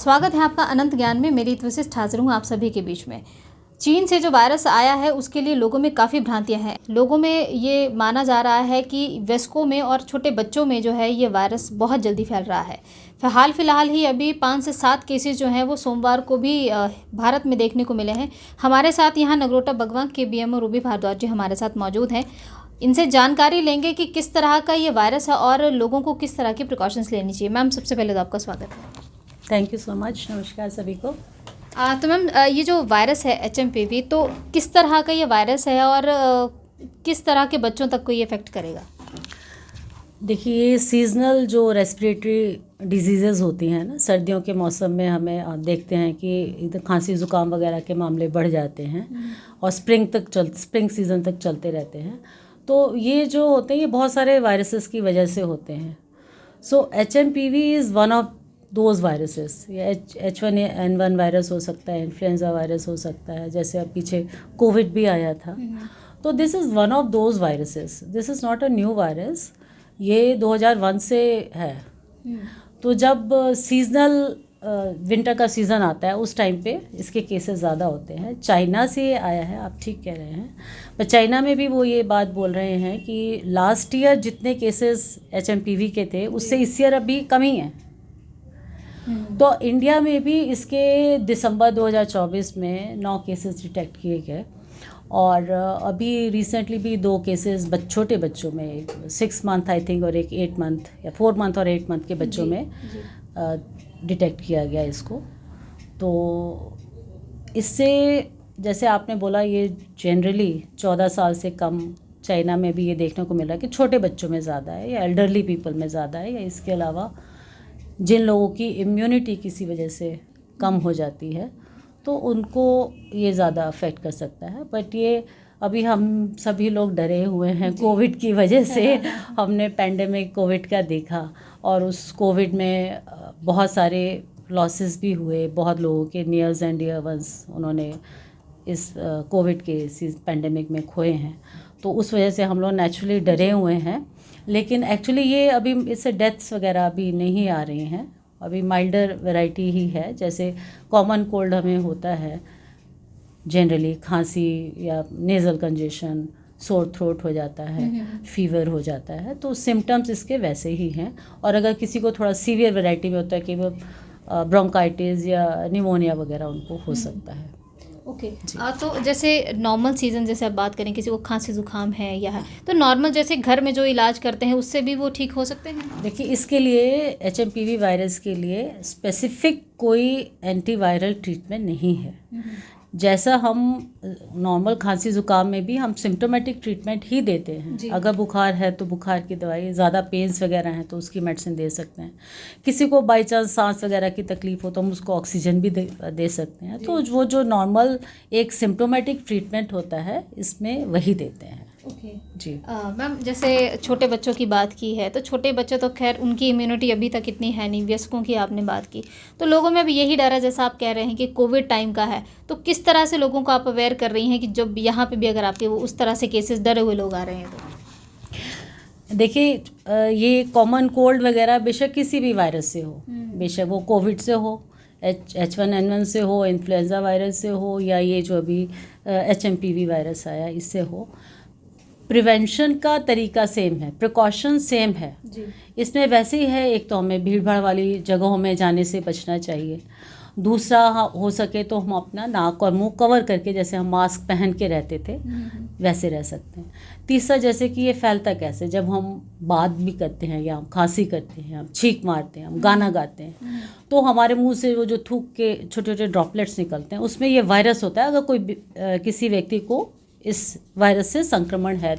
स्वागत है आपका अनंत ज्ञान में। मेरी वशिष्ठ हाजिर हूँ आप सभी के बीच में। चीन से जो वायरस आया है उसके लिए लोगों में काफ़ी भ्रांतियां हैं। लोगों में ये माना जा रहा है कि वयस्कों में और छोटे बच्चों में जो है ये वायरस बहुत जल्दी फैल रहा है। हाल फिलहाल ही अभी 5 से 7 केसेस जो हैं वो सोमवार को भी भारत में देखने को मिले हैं। हमारे साथ यहाँ नगरोटा बगवां के BMO रूबी भारद्वाज जी हमारे साथ मौजूद हैं। इनसे जानकारी लेंगे कि किस तरह का ये वायरस है और लोगों को किस तरह की प्रिकॉशंस लेनी चाहिए। मैम, सबसे पहले तो आपका स्वागत है। Thank you so much. नमस्कार सभी को। तो मैम, ये जो वायरस है HMPV, तो किस तरह का ये वायरस है और किस तरह के बच्चों तक को ये इफेक्ट करेगा? देखिए, सीजनल जो रेस्पिरेटरी डिजीज़ेज़ होती हैं ना, सर्दियों के मौसम में हमें देखते हैं कि इधर खांसी ज़ुकाम वगैरह के मामले बढ़ जाते हैं और स्प्रिंग सीज़न तक चलते रहते हैं। तो ये जो होते हैं ये बहुत सारे वायरसेस की वजह से होते हैं। सो HMPV is one of those viruses. ये H1N1 वायरस हो सकता है, इन्फ्लुएंजा वायरस हो सकता है, जैसे अब पीछे कोविड भी आया था। तो this is one of those viruses. This is not a new virus. ये 2001 से है। तो जब सीजनल विंटर का सीज़न आता है उस टाइम पे इसके केसेस ज़्यादा होते हैं। चाइना से ये आया है, आप ठीक कह रहे हैं। पर चाइना में भी वो ये बात बोल रहे हैं कि लास्ट ईयर जितने केसेस HMPV के थे उससे इस ईयर अभी कम ही हैं। तो इंडिया में भी इसके दिसंबर 2024 में 9 केसेस डिटेक्ट किए गए और अभी रिसेंटली भी 2 केसेस छोटे बच्चों में, एक 6 मंथ आई थिंक और एक 8 मंथ या 4 मंथ और 8 मंथ के बच्चों में डिटेक्ट किया गया इसको। तो इससे, जैसे आपने बोला, ये जनरली 14 साल से कम चाइना में भी ये देखने को मिल रहा है कि छोटे बच्चों में ज़्यादा है या एल्डरली पीपल में ज़्यादा है, या इसके अलावा जिन लोगों की इम्यूनिटी किसी वजह से कम हो जाती है तो उनको ये ज़्यादा अफेक्ट कर सकता है। बट ये अभी हम सभी लोग डरे हुए हैं कोविड की वजह से। हमने पैंडेमिक कोविड का देखा और उस कोविड में बहुत सारे लॉसेस भी हुए। बहुत लोगों के नियर्स एंड डियर वंस उन्होंने इस कोविड के पैंडेमिक में खोए हैं। तो उस वजह से हम लोग नेचुरली डरे हुए हैं। लेकिन एक्चुअली ये अभी इससे डेथ्स वगैरह अभी नहीं आ रही हैं। अभी माइल्डर वैरायटी ही है। जैसे कॉमन कोल्ड हमें होता है जनरली, खांसी या नेज़ल कंजेशन, सोर थ्रोट हो जाता है, फीवर हो जाता है, तो सिम्टम्स इसके वैसे ही हैं। और अगर किसी को थोड़ा सीवियर वैरायटी में होता है कि वो ब्रोंकाइटिस या निमोनिया वगैरह उनको हो सकता है। ओके। तो जैसे नॉर्मल सीज़न, जैसे आप बात करें, किसी को खांसी ज़ुकाम है या है, तो नॉर्मल जैसे घर में जो इलाज करते हैं उससे भी वो ठीक हो सकते हैं? देखिए, इसके लिए HMPV वायरस के लिए स्पेसिफिक कोई एंटीवायरल ट्रीटमेंट नहीं है। जैसा हम नॉर्मल खांसी ज़ुकाम में भी हम सिम्टोमेटिक ट्रीटमेंट ही देते हैं। अगर बुखार है तो बुखार की दवाई, ज़्यादा पेन्स वगैरह हैं तो उसकी मेडिसिन दे सकते हैं। किसी को बाई चांस सांस वगैरह की तकलीफ़ हो तो हम उसको ऑक्सीजन भी दे सकते हैं। तो वो जो नॉर्मल एक सिम्टोमेटिक ट्रीटमेंट होता है इसमें वही देते हैं। ओके जी। मैम, जैसे छोटे बच्चों की बात की है तो छोटे बच्चे तो खैर उनकी इम्यूनिटी अभी तक इतनी है नहीं। वयस्कों की आपने बात की, तो लोगों में भी यही डर है, जैसा आप कह रहे हैं कि कोविड टाइम का है, तो किस तरह से लोगों को आप अवेयर कर रही हैं कि जब यहाँ पे भी अगर आपके वो उस तरह से केसेस डरे हुए लोग आ रहे हैं तो? देखिए, ये कॉमन कोल्ड वगैरह बेशक किसी भी वायरस से हो, बेशक वो कोविड से हो, H1N1 से हो, इन्फ्लुएंजा वायरस से हो, या ये जो अभी HMPV वायरस आया इससे हो, प्रिवेंशन का तरीका सेम है, प्रिकॉशन सेम है जी। इसमें वैसे ही है। एक तो हमें भीड़ भाड़ वाली जगहों में जाने से बचना चाहिए। दूसरा, हो सके तो हम अपना नाक और मुंह कवर करके, जैसे हम मास्क पहन के रहते थे वैसे रह सकते हैं। तीसरा, जैसे कि ये फैलता कैसे, जब हम बात भी करते हैं या हम खांसी करते हैं, हम छींक मारते हैं, हम गाना गाते हैं, तो हमारे मुंह से वो जो थूक के छोटे छोटे ड्रॉपलेट्स निकलते हैं उसमें ये वायरस होता है। अगर कोई किसी व्यक्ति को इस वायरस से संक्रमण है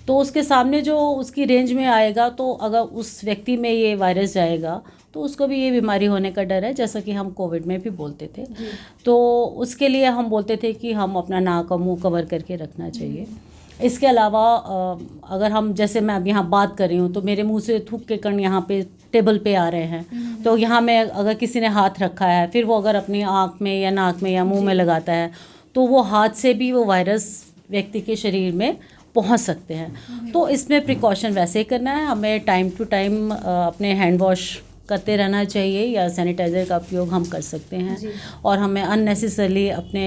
तो उसके सामने जो उसकी रेंज में आएगा, तो अगर उस व्यक्ति में ये वायरस जाएगा तो उसको भी ये बीमारी होने का डर है, जैसा कि हम कोविड में भी बोलते थे। तो उसके लिए हम बोलते थे कि हम अपना नाक और मुंह कवर करके रखना चाहिए। इसके अलावा अगर हम, जैसे मैं अब यहाँ बात कर रही हूँ तो मेरे मुंह से थूक के कण यहाँ पे टेबल पे आ रहे हैं, तो यहाँ में अगर किसी ने हाथ रखा है, फिर वो अगर अपनी आँख में या नाक में या मुँह में लगाता है तो वो हाथ से भी वो वायरस व्यक्ति के शरीर में पहुंच सकते हैं। तो इसमें प्रिकॉशन वैसे ही करना है, हमें टाइम टू टाइम अपने हैंड वॉश करते रहना चाहिए या सैनिटाइज़र का उपयोग हम कर सकते हैं। और हमें अननेसेसरली अपने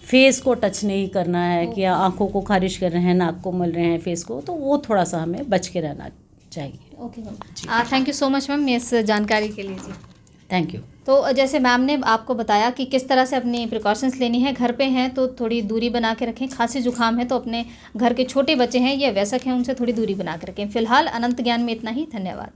फेस को टच नहीं करना है कि आंखों को खारिश कर रहे हैं, नाक को मल रहे हैं, फेस को, तो वो थोड़ा सा हमें बच के रहना चाहिए। Okay ma'am, thank you so much ma'am इस जानकारी के लिए जी। Thank you. तो जैसे मैम ने आपको बताया कि किस तरह से अपनी प्रिकॉशंस लेनी है, घर पे हैं तो थोड़ी दूरी बना के रखें, खांसी जुकाम है तो अपने घर के छोटे बच्चे हैं या वयस्क हैं उनसे थोड़ी दूरी बना के रखें। फिलहाल अनंत ज्ञान में इतना ही, धन्यवाद।